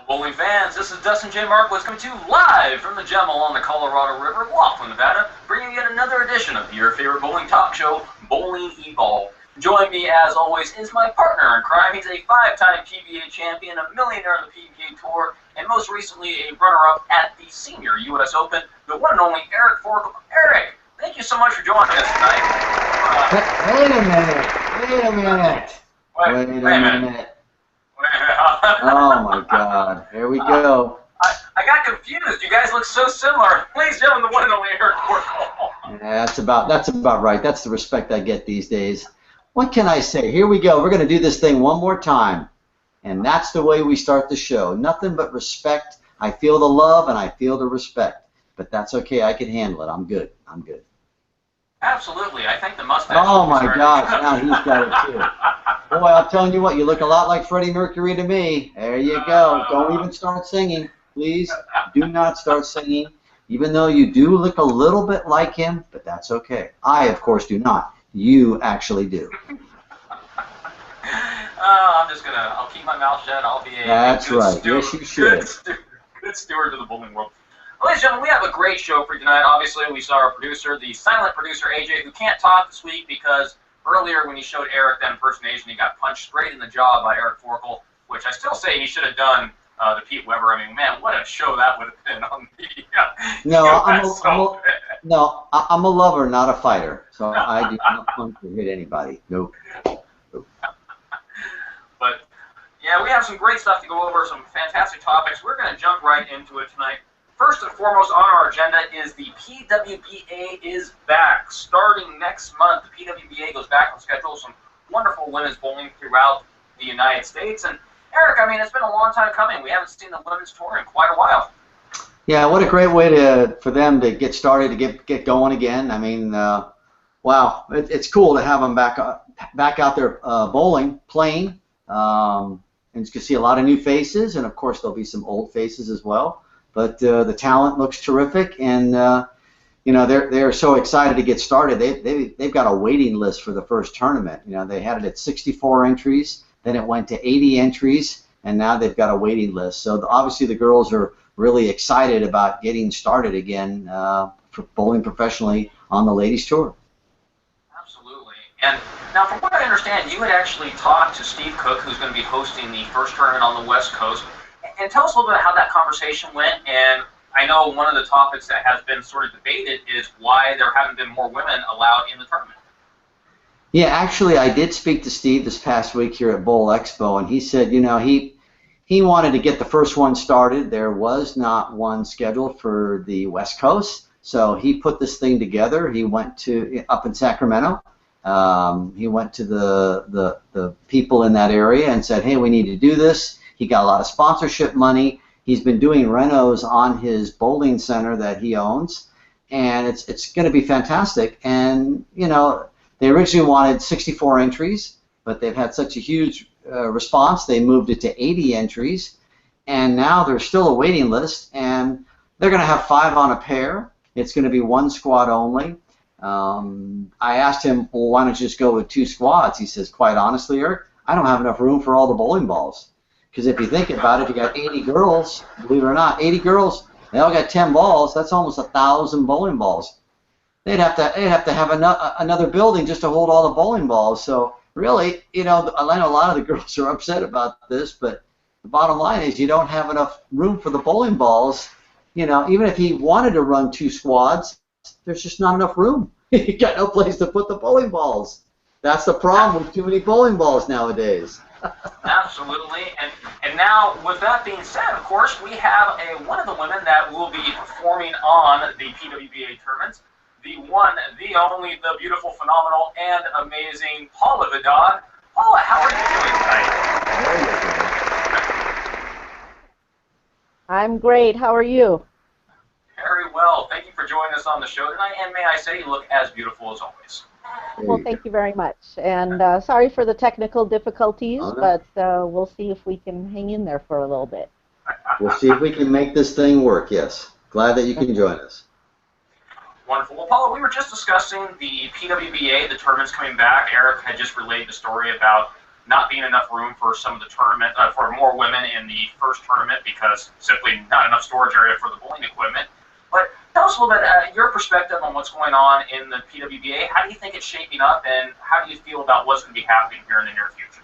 Bowling fans, this is Dustin J. Marquez coming to you live from the gem along the Colorado River, Laughlin, Nevada, bringing yet another edition of your favorite bowling talk show, Bowling Evolve. Joining me, as always, is my partner in crime. He's a 5-time PBA champion, a millionaire on the PBA Tour, and most recently a runner-up at the Senior U.S. Open, the one and only Eric Forkel. Eric, thank you so much for joining us tonight. Wait a minute. Wait a minute. Oh my God! Here we go. I got confused. You guys look so similar. Ladies and gentlemen, the one and only Eric Forkel. Yeah, that's about right. That's the respect I get these days. What can I say? Here we go. We're going to do this thing one more time, and that's the way we start the show. Nothing but respect. I feel the love and I feel the respect, but that's okay. I can handle it. I'm good. I'm good. Absolutely. I think the mustache. Oh my gosh! Now he's got it too. Boy, I'm telling you what, you look a lot like Freddie Mercury to me. There you go. Don't even start singing, please. Do not start singing, even though you do look a little bit like him, but that's okay. I, of course, do not. You actually do. I'll keep my mouth shut. I'll be a That's good right. steward. Yes, you should. Good steward to the bowling world. Well, ladies and gentlemen, we have a great show for you tonight. Obviously, we saw our producer, the silent producer, AJ, who can't talk this week because earlier when he showed Eric that impersonation, he got punched straight in the jaw by Eric Forkel, which I still say he should have done the Pete Weber. I mean, man, what a show that would have been on the I'm a lover, not a fighter. So I do not punch or hit anybody. Nope. But, yeah, we have some great stuff to go over, some fantastic topics. We're going to jump right into it tonight. First and foremost on our agenda is the PWBA is back. Starting next month, the PWBA goes back on schedule. Some wonderful women's bowling throughout the United States. And, Eric, I mean, it's been a long time coming. We haven't seen the women's tour in quite a while. Yeah, what a great way for them to get started, to get going again. I mean, wow, it's cool to have them back out there bowling, playing. And you can see a lot of new faces, and of course there'll be some old faces as well. But the talent looks terrific, and you know, they're so excited to get started. They've got a waiting list for the first tournament. You know, they had it at 64 entries, then it went to 80 entries, and now they've got a waiting list. So obviously the girls are really excited about getting started again for bowling professionally on the ladies tour. Absolutely. And now, from what I understand, you had actually talked to Steve Cook, who's going to be hosting the first tournament on the West Coast. And tell us a little bit about how that conversation went. And I know one of the topics that has been sort of debated is why there haven't been more women allowed in the tournament. Yeah, actually, I did speak to Steve this past week here at Bowl Expo, and he said, you know, he wanted to get the first one started. There was not one scheduled for the West Coast, so he put this thing together. He went to up in Sacramento. He went to the people in that area and said, hey, we need to do this. He got a lot of sponsorship money. He's been doing renos on his bowling center that he owns, and it's going to be fantastic. And, you know, they originally wanted 64 entries, but they've had such a huge response. They moved it to 80 entries, and now there's still a waiting list, and they're going to have 5 on a pair. It's going to be 1 squad only. I asked him, well, why don't you just go with 2 squads? He says, quite honestly, Eric, I don't have enough room for all the bowling balls. Because if you think about it, if you got 80 girls, believe it or not, 80 girls, they all got 10 balls. That's almost 1,000 bowling balls. They'd have to have another building just to hold all the bowling balls. So really, you know, I know a lot of the girls are upset about this, but the bottom line is you don't have enough room for the bowling balls. You know, even if he wanted to run 2 squads, there's just not enough room. You got no place to put the bowling balls. That's the problem with too many bowling balls nowadays. Absolutely. And now, with that being said, of course, we have one of the women that will be performing on the PWBA tournaments. The one, the only, the beautiful, phenomenal, and amazing PAULA VIDAD. Paula, how are you doing tonight? I'm great. How are you? Very well. Thank you for joining us on the show tonight. And may I say, you look as beautiful as always. Well, thank you very much. And sorry for the technical difficulties, but we'll see if we can hang in there for a little bit. We'll see if we can make this thing work, yes. Glad that you can join us. Wonderful. Well, Paula, we were just discussing the PWBA, the tournament's coming back. Eric had just relayed the story about not being enough room for some of the tournament, for more women in the first tournament because simply not enough storage area for the bowling equipment. But tell us a little bit your perspective on what's going on in the PWBA. How do you think it's shaping up, and how do you feel about what's going to be happening here in the near future?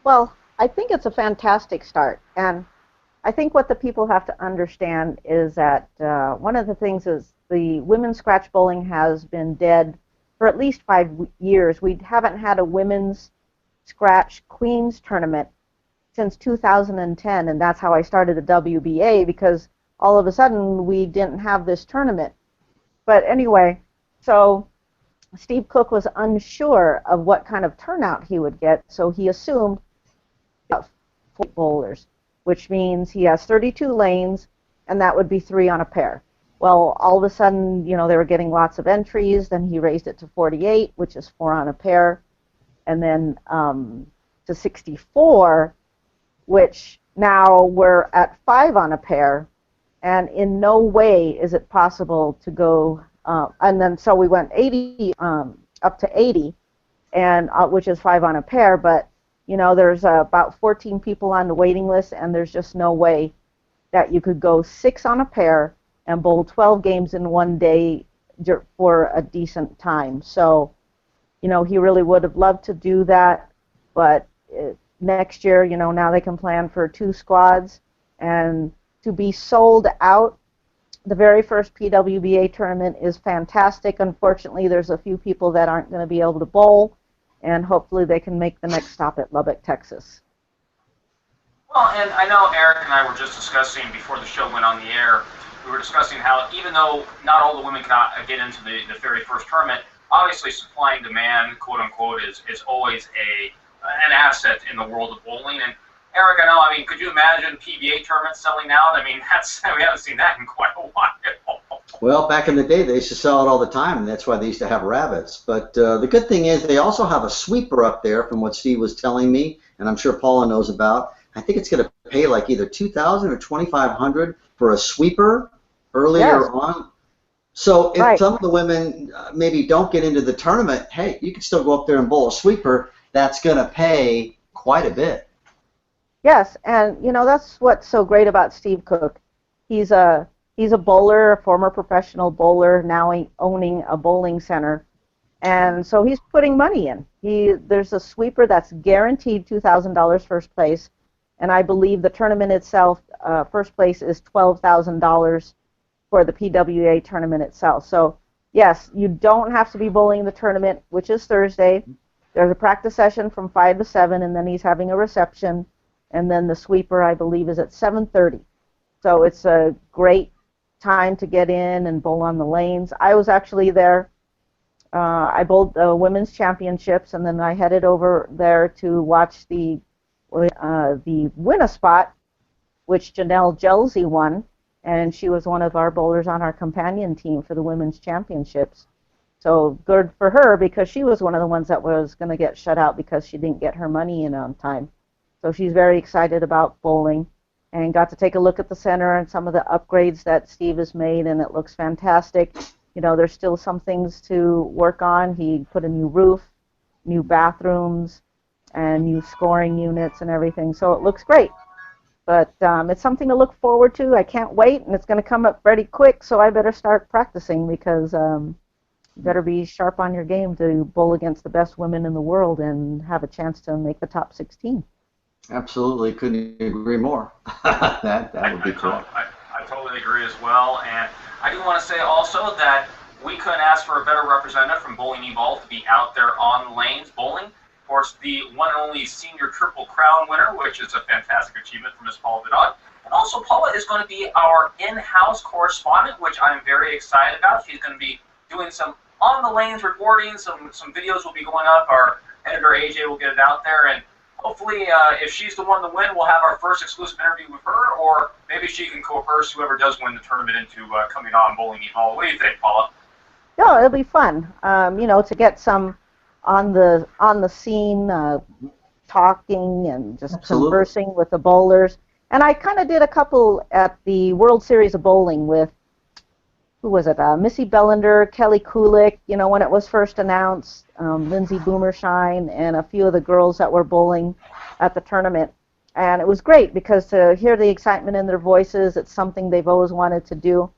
Well, I think it's a fantastic start, and I think what the people have to understand is that one of the things is the women's scratch bowling has been dead for at least 5 years. We haven't had a women's scratch queens tournament since 2010, and that's how I started the WBA, because all of a sudden we didn't have this tournament. But anyway, so Steve Cook was unsure of what kind of turnout he would get, so he assumed 4 bowlers, which means he has 32 lanes, and that would be 3 on a pair. Well, all of a sudden, you know, they were getting lots of entries. Then he raised it to 48, which is 4 on a pair, and then to 64, which now we're at 5 on a pair, and in no way is it possible to go. And then so we went 80 up to 80, and which is 5 on a pair, but you know, there's about 14 people on the waiting list, and there's just no way that you could go 6 on a pair and bowl 12 games in one day for a decent time. So, you know, he really would have loved to do that, but next year, you know, now they can plan for 2 squads, and to be sold out. The very first PWBA tournament is fantastic. Unfortunately, there's a few people that aren't going to be able to bowl, and hopefully they can make the next stop at Lubbock, Texas. Well, and I know Eric and I were just discussing before the show went on the air, we were discussing how even though not all the women can get into the very first tournament, obviously supply and demand, quote unquote, is always an asset in the world of bowling. And Eric, I know, I mean, could you imagine PBA tournaments selling out? I mean, we haven't seen that in quite a while. Well, back in the day, they used to sell it all the time, and that's why they used to have rabbits. But the good thing is they also have a sweeper up there, from what Steve was telling me, and I'm sure Paula knows about. I think it's going to pay like either $2,000 or $2,500 for a sweeper earlier on. So if some of the women maybe don't get into the tournament, hey, you can still go up there and bowl a sweeper. That's going to pay quite a bit. Yes, and you know, that's what's so great about Steve Cook. He's a bowler, a former professional bowler, now owning a bowling center, and so he's putting money in. There's a sweeper that's guaranteed $2,000 first place, and I believe the tournament itself, first place is $12,000 for the PWA tournament itself. So yes, you don't have to be bowling the tournament, which is Thursday. There's a practice session from 5 to 7, and then he's having a reception. And then the sweeper, I believe, is at 7:30. So it's a great time to get in and bowl on the lanes. I was actually there. I bowled the women's championships, and then I headed over there to watch the win a spot, which Janelle Jelzy won, and she was one of our bowlers on our companion team for the women's championships. So good for her, because she was one of the ones that was going to get shut out because she didn't get her money in on time. So she's very excited about bowling, and got to take a look at the center and some of the upgrades that Steve has made, and it looks fantastic. You know, there's still some things to work on. He put a new roof, new bathrooms, and new scoring units and everything, so it looks great. But it's something to look forward to. I can't wait, and it's going to come up pretty quick, so I better start practicing, because you better be sharp on your game to bowl against the best women in the world and have a chance to make the top 16. Absolutely, couldn't agree more. that would be cool. I totally agree as well, and I do want to say also that we couldn't ask for a better representative from Bowling Evolved to be out there on the lanes bowling. Of course, the one and only senior Triple Crown winner, which is a fantastic achievement for Miss Paula Vidad. And also, Paula is going to be our in-house correspondent, which I'm very excited about. She's going to be doing some on the lanes reporting. Some videos will be going up. Our editor AJ will get it out there, and hopefully, if she's the one to win, we'll have our first exclusive interview with her, or maybe she can coerce whoever does win the tournament into coming on Bowling Evolved. What do you think, Paula? Yeah, it'll be fun. You know, to get some on the scene, talking and just conversing with the bowlers. And I kind of did a couple at the World Series of Bowling with who was it? Missy Bellander, Kelly Kulik, you know, when it was first announced, Lindsay Boomershine, and a few of the girls that were bowling at the tournament. And it was great because to hear the excitement in their voices, it's something they've always wanted to do.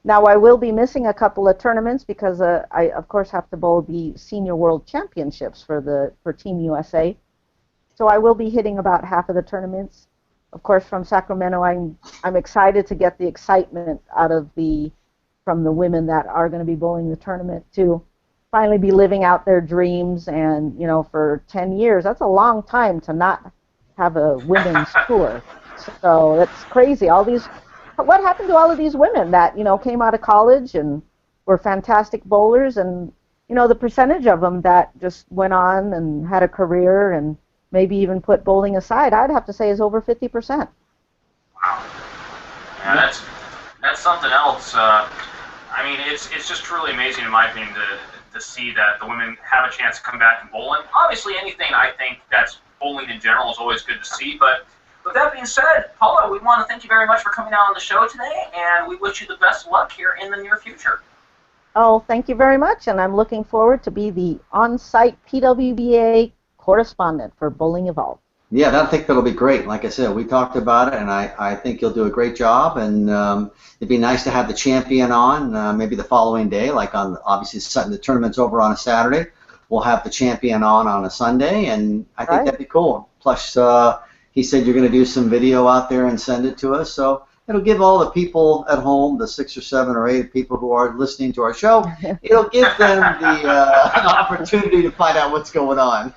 Now, I will be missing a couple of tournaments because I, of course, have to bowl the Senior World Championships for Team USA. So I will be hitting about half of the tournaments. Of course, from Sacramento, I'm excited to get the excitement out of from the women that are going to be bowling the tournament to finally be living out their dreams. And, you know, for 10 years, that's a long time to not have a women's tour. So that's crazy. What happened to all of these women that, you know, came out of college and were fantastic bowlers, and, you know, the percentage of them that just went on and had a career and maybe even put bowling aside, I'd have to say is over 50%. Wow. Yeah, that's something else. I mean, it's just truly amazing, in my opinion, to see that the women have a chance to come back and bowl. And obviously, anything I think that's bowling in general is always good to see. But with that being said, Paula, we want to thank you very much for coming out on the show today, and we wish you the best of luck here in the near future. Oh, thank you very much, and I'm looking forward to be the on-site PWBA correspondent for Bowling Evolved. Yeah, I think that'll be great. Like I said, we talked about it, and I think you'll do a great job. And it'd be nice to have the champion on maybe the following day, like on obviously the tournament's over on a Saturday. We'll have the champion on a Sunday, and I think that'd be cool. Plus, he said you're going to do some video out there and send it to us, so it'll give all the people at home, the 6 or 7 or 8 people who are listening to our show, it'll give them the an opportunity to find out what's going on.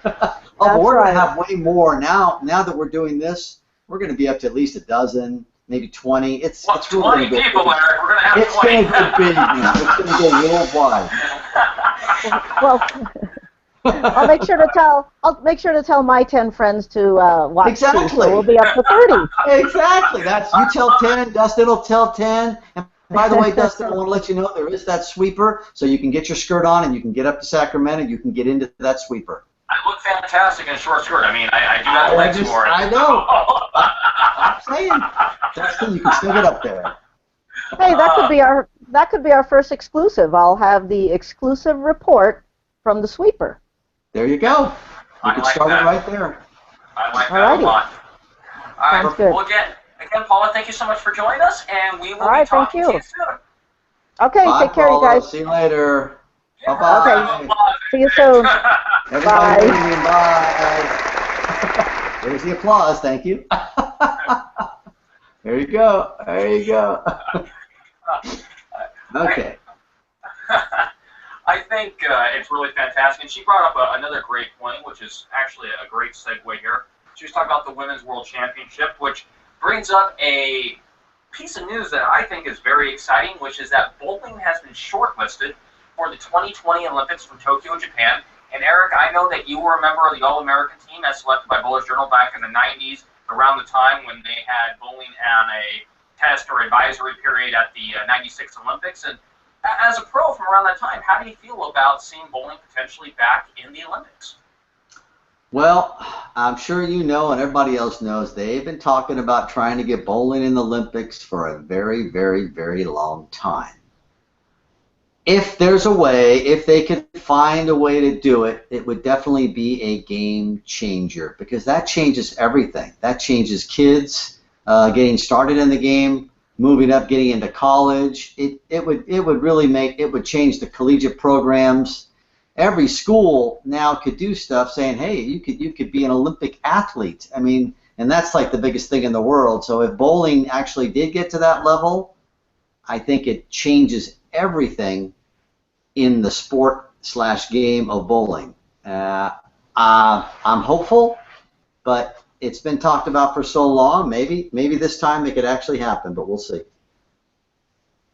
But we're going to have way more now. Now that we're doing this, we're going to be up to at least a dozen, maybe 20. It's really 20 people, Eric. We're going to have it's 20. It's going to be big now. It's going to go worldwide. Well, I'll make sure to tell my 10 friends to watch. Exactly. Too, so we'll be up to 30. Exactly. You tell 10, Dustin will tell 10. And by the way, Dustin, I want to let you know there is that sweeper, so you can get your skirt on and you can get up to Sacramento. You can get into that sweeper. I look fantastic in a short skirt. I mean, I do have the legs for it. I know. I'm saying, Dustin, you can still get up there. Hey, that could be our first exclusive. I'll have the exclusive report from the sweeper. There you go. You can start it right there. I like that a lot. All right. Sounds good. Well, again, Paula, thank you so much for joining us, and we will be talking to you soon. Okay, Bye, take care, Paula. you guys. See you later. Yeah. Bye-bye. Okay. See you soon. Everybody, Bye. Bye. There's the applause. Thank you. There you go. There you go. Okay. I think it's really fantastic. And she brought up another great point, which is actually a great segue here. She was talking about the Women's World Championship, which brings up a piece of news that I think is very exciting, which is that bowling has been shortlisted for the 2020 Olympics from Tokyo, Japan. And Eric, I know that you were a member of the All-American team as selected by Bowler's Journal back in the 90s, around the time when they had bowling on a test or advisory period at the 96 Olympics. And as a pro from around that time, how do you feel about seeing bowling potentially back in the Olympics? Well, I'm sure you know and everybody else knows they've been talking about trying to get bowling in the Olympics for a very, very, very long time. If there's a way, if they could find a way to do it, it would definitely be a game changer because that changes everything. That changes kids getting started in the game, moving up, getting into college. It would really change the collegiate programs. Every school now could do stuff saying, hey, you could be an Olympic athlete. I mean, and that's like the biggest thing in the world. So if bowling actually did get to that level, I think it changes everything in the sport/game of bowling. I'm hopeful, but it's been talked about for so long. Maybe this time it could actually happen, but we'll see.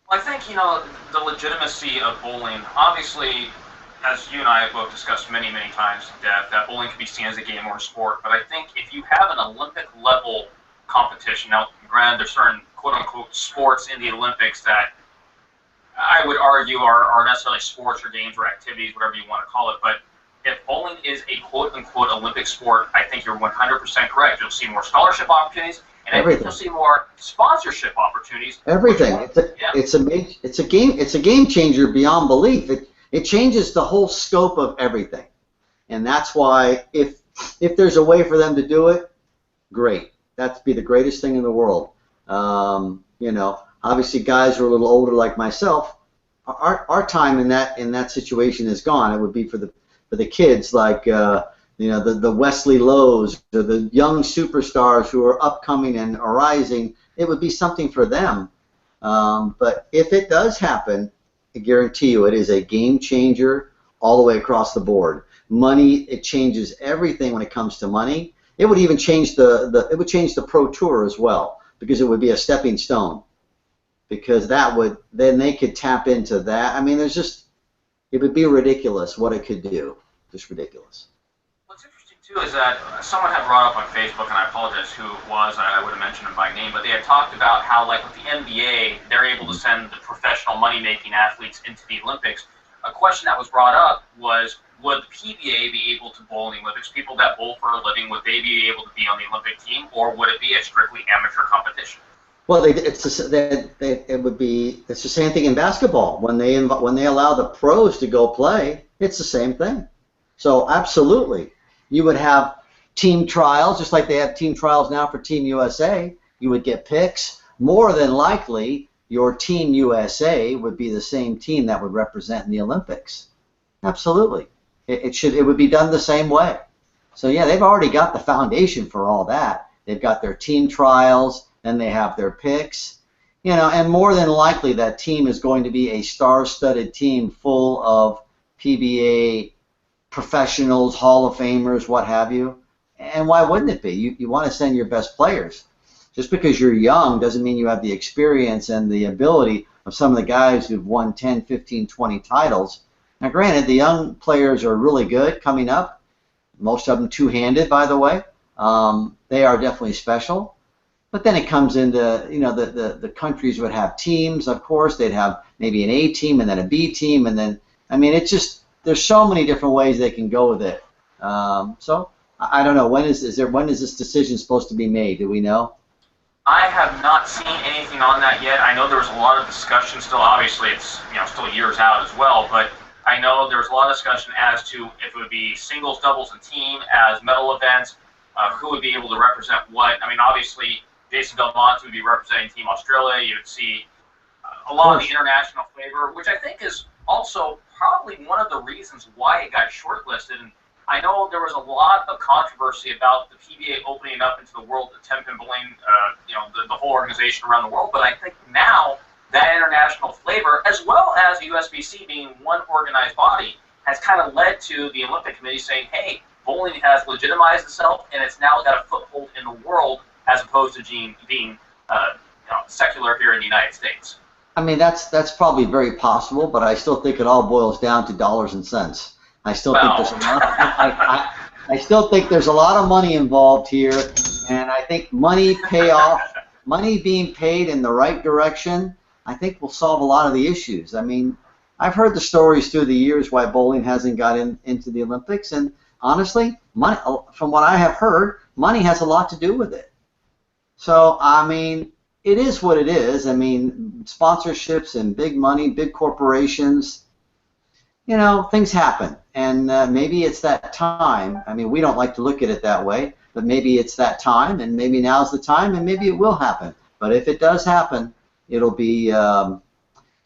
Well, I think, the legitimacy of bowling, obviously, as you and I have both discussed many, many times to death, that bowling can be seen as a game or a sport. But I think if you have an Olympic-level competition, now, granted, there's certain quote-unquote sports in the Olympics that I would argue are necessarily sports or games or activities, whatever you want to call it. But if bowling is a quote-unquote Olympic sport, I think you're 100% correct. You'll see more scholarship opportunities, and And I think you'll see more sponsorship opportunities. Everything. It's a game changer beyond belief. It changes the whole scope of everything. And that's why if there's a way for them to do it, great. That'd be the greatest thing in the world. You know, obviously guys who are a little older like myself, our time in that situation is gone. It would be for the kids like you know, the Wesley Lowe's, or the young superstars who are upcoming and arising. It would be something for them. But if it does happen, I guarantee you it is a game changer all the way across the board. Money, it changes everything when it comes to money. It would even change the Pro Tour as well, because it would be a stepping stone. Because then they could tap into that. I mean, it would be ridiculous what it could do. Just ridiculous. What's interesting too is that someone had brought up on Facebook, and I apologize who it was, I would have mentioned him by name, but they had talked about how, like with the NBA, they're able to send the professional money-making athletes into the Olympics. A question that was brought up was, would the PBA be able to bowl in the Olympics? People that bowl for a living, would they be able to be on the Olympic team, or would it be a strictly amateur competition? Well, it's the same thing in basketball. When they allow the pros to go play, it's the same thing. So absolutely, you would have team trials, just like they have team trials now for Team USA. You would get picks. More than likely, your Team USA would be the same team that would represent in the Olympics. Absolutely, it would be done the same way. So yeah, they've already got the foundation for all that. They've got their team trials. Then they have their picks, you know, and more than likely that team is going to be a star-studded team full of PBA professionals, Hall of Famers, what have you. And why wouldn't it be? You want to send your best players. Just because you're young doesn't mean you have the experience and the ability of some of the guys who've won 10, 15, 20 titles. Now, granted, the young players are really good coming up. Most of them two-handed, by the way. They are definitely special. But then it comes into, you know, the countries would have teams, of course. They'd have maybe an A team and then a B team. And then, I mean, it's just, there's so many different ways they can go with it. So, I don't know. When is this decision supposed to be made? Do we know? I have not seen anything on that yet. I know there was a lot of discussion still. Obviously, it's, you know, still years out as well. But I know there was a lot of discussion as to if it would be singles, doubles, and team as medal events, who would be able to represent what. I mean, obviously, Jason Del Monte would be representing Team Australia. You would see a lot of the international flavor, which I think is also probably one of the reasons why it got shortlisted. And I know there was a lot of controversy about the PBA opening up into the world of 10-pin bowling, you know, the whole organization around the world. But I think now that international flavor, as well as the USBC being one organized body, has kind of led to the Olympic Committee saying, hey, bowling has legitimized itself, and it's now got a foothold in the world, as opposed to being you know, secular here in the United States. I mean, that's probably very possible, but I still think it all boils down to dollars and cents. I still think there's a lot. I still think there's a lot of money involved here, and I think money being paid in the right direction, I think will solve a lot of the issues. I mean, I've heard the stories through the years why bowling hasn't got into the Olympics, and honestly, money, from what I have heard, money has a lot to do with it. So, I mean, it is what it is. I mean, sponsorships and big money, big corporations, you know, things happen. And maybe it's that time. I mean, we don't like to look at it that way, but maybe it's that time, and maybe now's the time, and maybe it will happen. But if it does happen, it'll be, I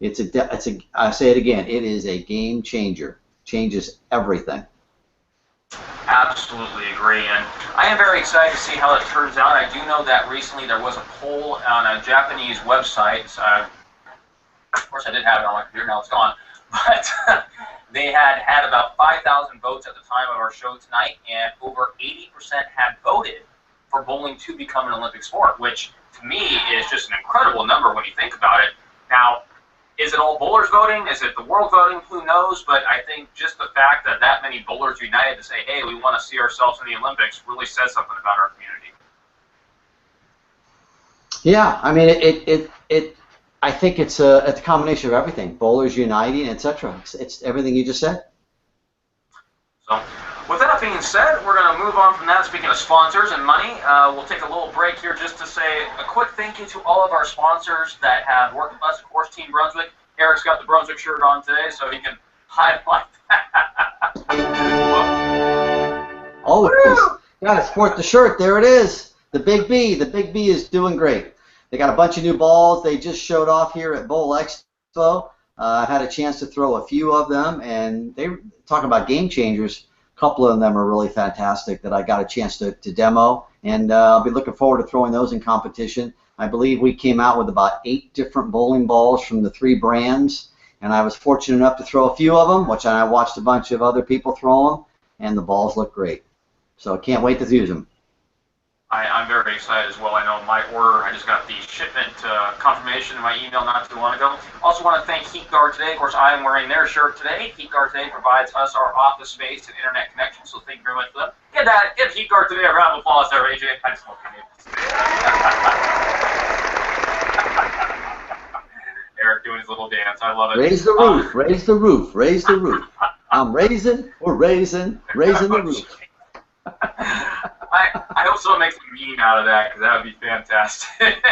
say it again, it is a game changer. Changes everything. Absolutely agree, and I am very excited to see how it turns out. I do know that recently there was a poll on a Japanese website. Of course, I did have it on my computer, now it's gone. But they had about 5,000 votes at the time of our show tonight, and over 80% had voted for bowling to become an Olympic sport, which to me is just an incredible number when you think about it. Now, is it all bowlers voting? Is it the world voting? Who knows? But I think just the fact that that many bowlers united to say, hey, we want to see ourselves in the Olympics really says something about our community. Yeah, I mean, I think it's a combination of everything. Bowlers uniting, etc. It's everything you just said. So, With that being said, we're going to move on from that. Speaking of sponsors and money, we'll take a little break here just to say a quick thank you to all of our sponsors that have worked with us. Of course, Team Brunswick. Eric's got the Brunswick shirt on today, so he can highlight that. Always. Got to sport the shirt. There it is. The Big B. The Big B is doing great. They got a bunch of new balls. They just showed off here at Bowl Expo. I've had a chance to throw a few of them, and they talking about game changers. A couple of them are really fantastic that I got a chance to demo, and I'll be looking forward to throwing those in competition. I believe we came out with about 8 different bowling balls from the 3 brands, and I was fortunate enough to throw a few of them, which I watched a bunch of other people throw them, and the balls look great. So I can't wait to use them. I'm very excited as well. I know my order, I just got the shipment confirmation in my email not too long ago. Also want to thank HeatGuard today. Of course, I am wearing their shirt today. HeatGuard today provides us our office space and internet connection, so thank you very much for them. Get HeatGuard today a round of applause there, AJ. I just want to Eric doing his little dance. I love it. Raise the roof, raise the roof, raise the roof. I'm raising, we're raising the roof. I hope someone makes a meme out of that, because that would be fantastic.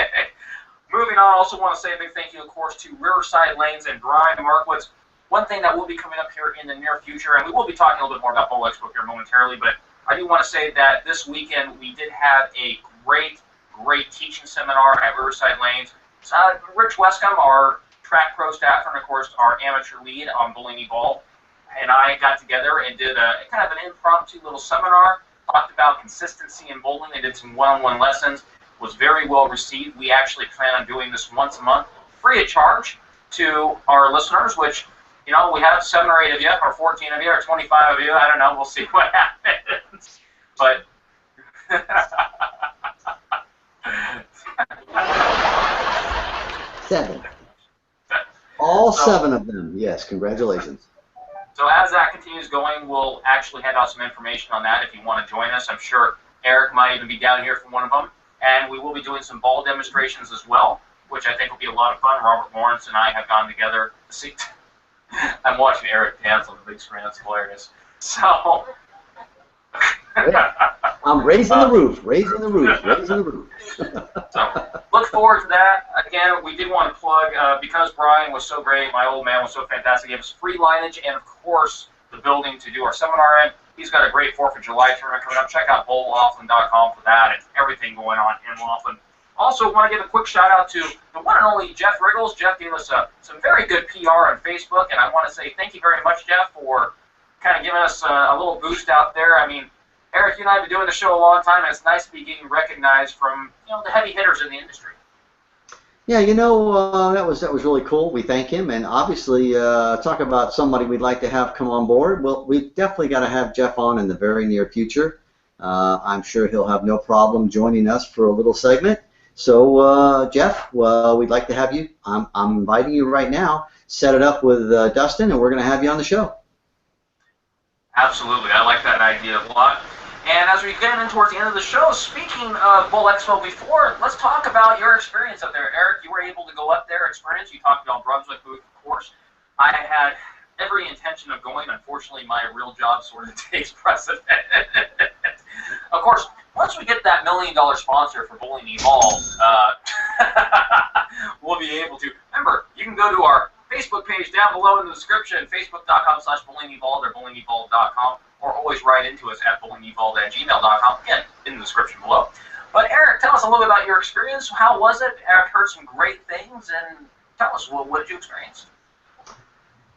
Moving on, I also want to say a big thank you, of course, to Riverside Lanes and Brian Markowitz. One thing that will be coming up here in the near future, and we will be talking a little bit more about Bowl Expo here momentarily, but I do want to say that this weekend we did have a great teaching seminar at Riverside Lanes. Rich Westcomb, our track pro staffer, and of course our amateur lead on Bowling Evolved, and I got together and did a kind of an impromptu little seminar. Talked about consistency in bowling. They did some one-on-one lessons. Was very well received. We actually plan on doing this once a month, free of charge, to our listeners, which, you know, we have 7 or 8 of you, or 14 of you, or 25 of you. I don't know. We'll see what happens. But 7. All 7 of them. Yes, congratulations. So as that continues going, we'll actually hand out some information on that if you want to join us. I'm sure Eric might even be down here for one of them. And we will be doing some ball demonstrations as well, which I think will be a lot of fun. Robert Lawrence and I have gone together to see. I'm watching Eric dance on the big screen. That's hilarious. So I'm raising the roof, raising the roof, raising the roof. So look forward to that. Again, we did want to plug, because Brian was so great, my old man was so fantastic, he gave us free lineage and, of course, the building to do our seminar in. He's got a great 4th of July tournament coming up. Check out bowllaughlin.com for that and everything going on in Laughlin. Also, want to give a quick shout-out to the one and only Jeff Riggles. Jeff gave us some very good PR on Facebook, and I want to say thank you very much, Jeff, for kind of giving us a little boost out there. I mean, Eric, you and I have been doing the show a long time, and it's nice to be getting recognized from, you know, the heavy hitters in the industry. Yeah, you know, that was really cool. We thank him, and obviously talk about somebody we'd like to have come on board. Well, we've definitely got to have Jeff on in the very near future. I'm sure he'll have no problem joining us for a little segment. So, Jeff, we'd like to have you. I'm inviting you right now. Set it up with Dustin, and we're going to have you on the show. Absolutely. I like that idea a lot. And as we get in towards the end of the show, speaking of Bowl Expo before, let's talk about your experience up there. Eric, you were able to go up there, experience. You talked about Brunswick booth, of course. I had every intention of going. Unfortunately, my real job sort of takes precedent. Of course, once we get that $1 million sponsor for Bowling Evolved, we'll be able to. Remember, you can go to our Facebook page down below in the description, facebook.com/bowlingevolved or bowlingevolved.com, or always write into us at bowlingevolved@gmail.com, again, in the description below. But Eric, tell us a little bit about your experience. How was it? I've heard some great things, and tell us, what did you experience?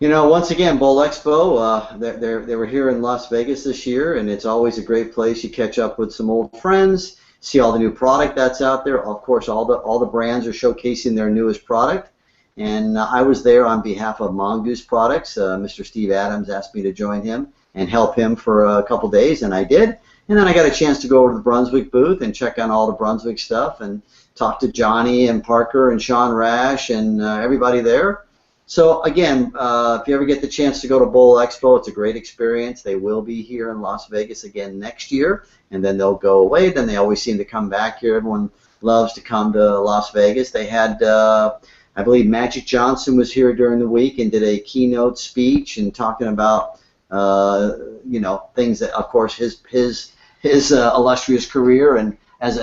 You know, once again, Bowl Expo, they were here in Las Vegas this year, and it's always a great place. You catch up with some old friends, see all the new product that's out there. Of course, all the brands are showcasing their newest product. And I was there on behalf of Mongoose Products. Mr. Steve Adams asked me to join him and help him for a couple days, and I did. And then I got a chance to go over to the Brunswick booth and check on all the Brunswick stuff and talk to Johnny and Parker and Sean Rash and everybody there. So again, if you ever get the chance to go to Bowl Expo, it's a great experience. They will be here in Las Vegas again next year, and then they'll go away. Then they always seem to come back here. Everyone loves to come to Las Vegas. They had, I believe Magic Johnson was here during the week and did a keynote speech and talking about you know, things that, of course, his illustrious career and as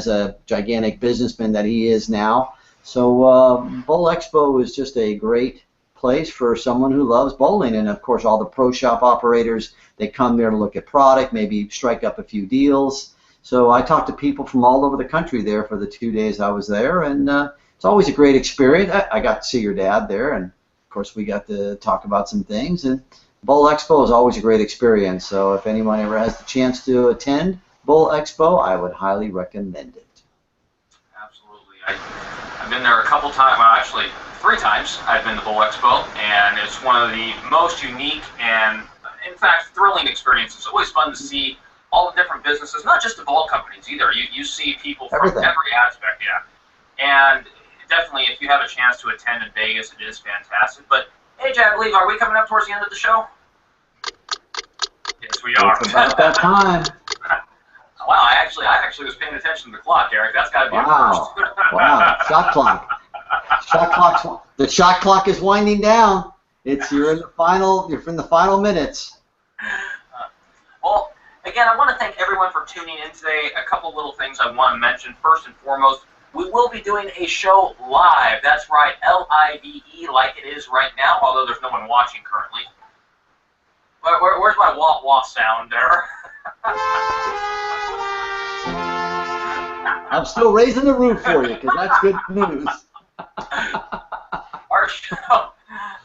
a gigantic businessman that he is now. So Bowl Expo is just a great place for someone who loves bowling, and of course all the pro shop operators, they come there to look at product, maybe strike up a few deals. So I talked to people from all over the country there for the 2 days I was there, and it's always a great experience. I got to see your dad there, and of course we got to talk about some things, and Bowl Expo is always a great experience. So if anyone ever has the chance to attend Bowl Expo, I would highly recommend it. Absolutely. I've been there a couple times, well actually 3 times I've been to Bowl Expo, and it's one of the most unique and, in fact, thrilling experiences. It's always fun to see all the different businesses, not just the ball companies either. You see people from every aspect, yeah. And definitely, if you have a chance to attend in Vegas, it is fantastic. But, AJ, I believe, are we coming up towards the end of the show? Yes, we are. It's about that time. Wow, I actually was paying attention to the clock, Eric. That's got to be wow. a first. Wow, shot clock. The shot clock is winding down. You're in the final minutes. Well, again, I want to thank everyone for tuning in today. A couple little things I want to mention. First and foremost, we will be doing a show live. That's right, L-I-V-E, like it is right now, although there's no one watching currently. Where's my wah-wah sound there? I'm still raising the roof for you, because that's good news. Our show,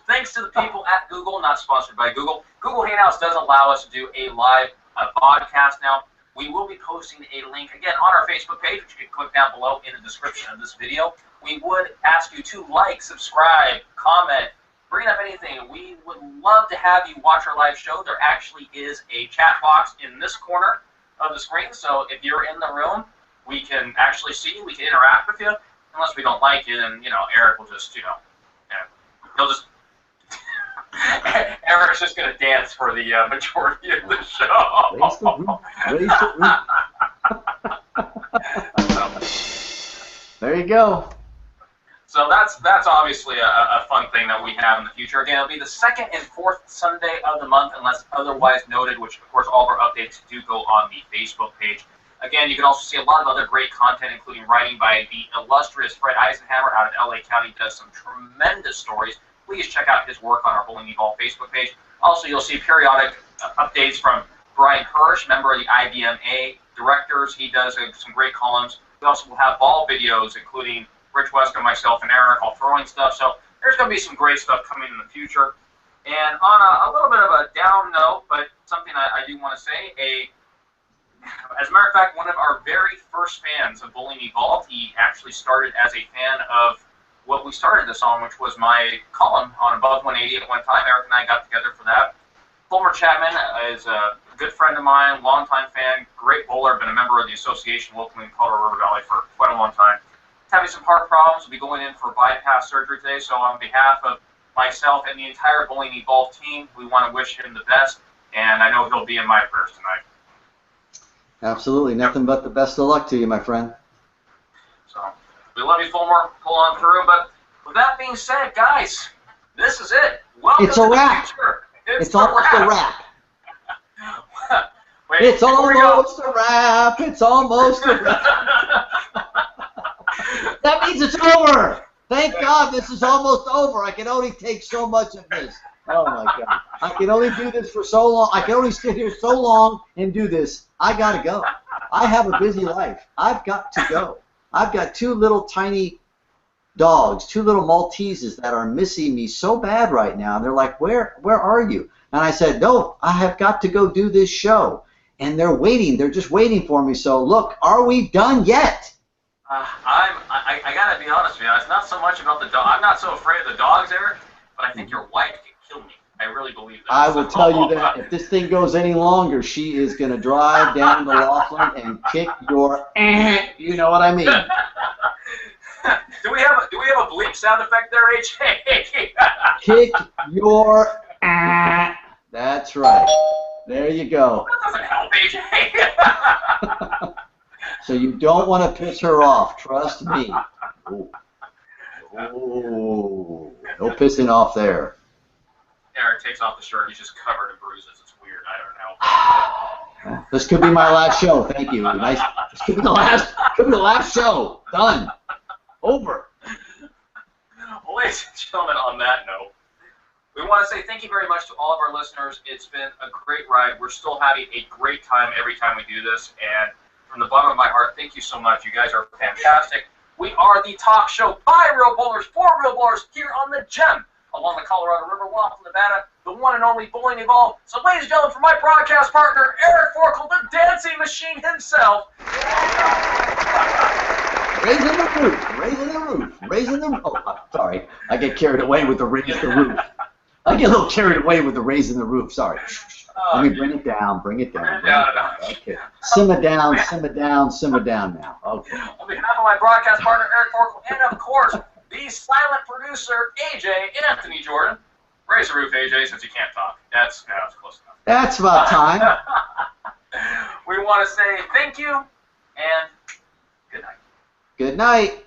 thanks to the people at Google, not sponsored by Google. Google Hangouts does allow us to do a live podcast now. We will be posting a link, again, on our Facebook page, which you can click down below in the description of this video. We would ask you to like, subscribe, comment, bring up anything. We would love to have you watch our live show. There actually is a chat box in this corner of the screen, so if you're in the room, we can actually see you, we can interact with you. Unless we don't like you, then, you know, Eric will just, you know, he'll just, Eric's just going to dance for the majority of the show. Raise the roof. There you go. So that's obviously a fun thing that we have in the future. Again, it'll be the 2nd and 4th Sunday of the month, unless otherwise noted, which, of course, all of our updates do go on the Facebook page. Again, you can also see a lot of other great content, including writing by the illustrious Fred Eisenhammer out of LA County. Does some tremendous stories. Please check out his work on our Bowling Evolve Facebook page. Also, you'll see periodic updates from Brian Hirsch, member of the IBMA directors. He does some great columns. We also will have ball videos, including Rich Wesker, myself, and Eric, all throwing stuff. So there's going to be some great stuff coming in the future. And on a little bit of a down note, but something I do want to say, as a matter of fact, one of our very first fans of Bowling Evolved, he actually started as a fan of what we started this on, which was my column on Above 180 at one time. Eric and I got together for that. Fulmer Chapman is a good friend of mine, longtime fan, great bowler, been a member of the association locally in Colorado River Valley for quite a long time. Having some heart problems, will be going in for bypass surgery today, so on behalf of myself and the entire Bowling Evolved team, we want to wish him the best, and I know he'll be in my prayers tonight. Absolutely. Nothing but the best of luck to you, my friend. So, we love you, Fulmer. Pull on through. But with that being said, guys, this is it. Welcome it's a wrap. It's almost a wrap. Wait, it's almost a wrap. It's almost a wrap. That means it's over. Thank God this is almost over. I can only take so much of this. Oh, my God. I can only do this for so long. I can only sit here so long and do this. I got to go. I have a busy life. I've got to go. I've got 2 little tiny dogs, 2 little Malteses that are missing me so bad right now. They're like, where are you? And I said, no, I have got to go do this show. And they're waiting. They're just waiting for me. So, look, are we done yet? I got to be honest with you. It's not so much about the dog. I'm not so afraid of the dogs, Eric, but I think your wife can kill me. I really believe that. I will tell you that if this thing goes any longer, she is going to drive down to Laughlin and kick your you know what I mean. Do we have a bleep sound effect there, AJ? Kick your That's right. There you go. That doesn't help, AJ. So you don't want to piss her off. Trust me. Oh, no pissing off there. Eric takes off the shirt. He's just covered in bruises. It's weird. I don't know. This could be my last show. Thank you. Nice. This could be the last show. Done. Over. Well, ladies and gentlemen, on that note, we want to say thank you very much to all of our listeners. It's been a great ride. We're still having a great time every time we do this, and from the bottom of my heart, thank you so much. You guys are fantastic. We are the talk show by real bowlers for real bowlers here on the Gem along the Colorado River, Laughlin, Nevada, the one and only Bowling Evolve. So, ladies and gentlemen, for my broadcast partner, Eric Forkel, the dancing machine himself. Raising the roof, raising the roof, raising the roof. Oh, sorry. I get carried away with the raise the roof. I get a little carried away with the raising the roof. Sorry. Let me bring it down, bring it down. Okay. Simmer down, simmer down, simmer down now. Okay. On behalf of my broadcast partner, Eric Forkel, and of course, the silent producer, AJ Anthony Jordan. Raise the roof, AJ, since you can't talk. That's close enough. That's about time. We want to say thank you and good night. Good night.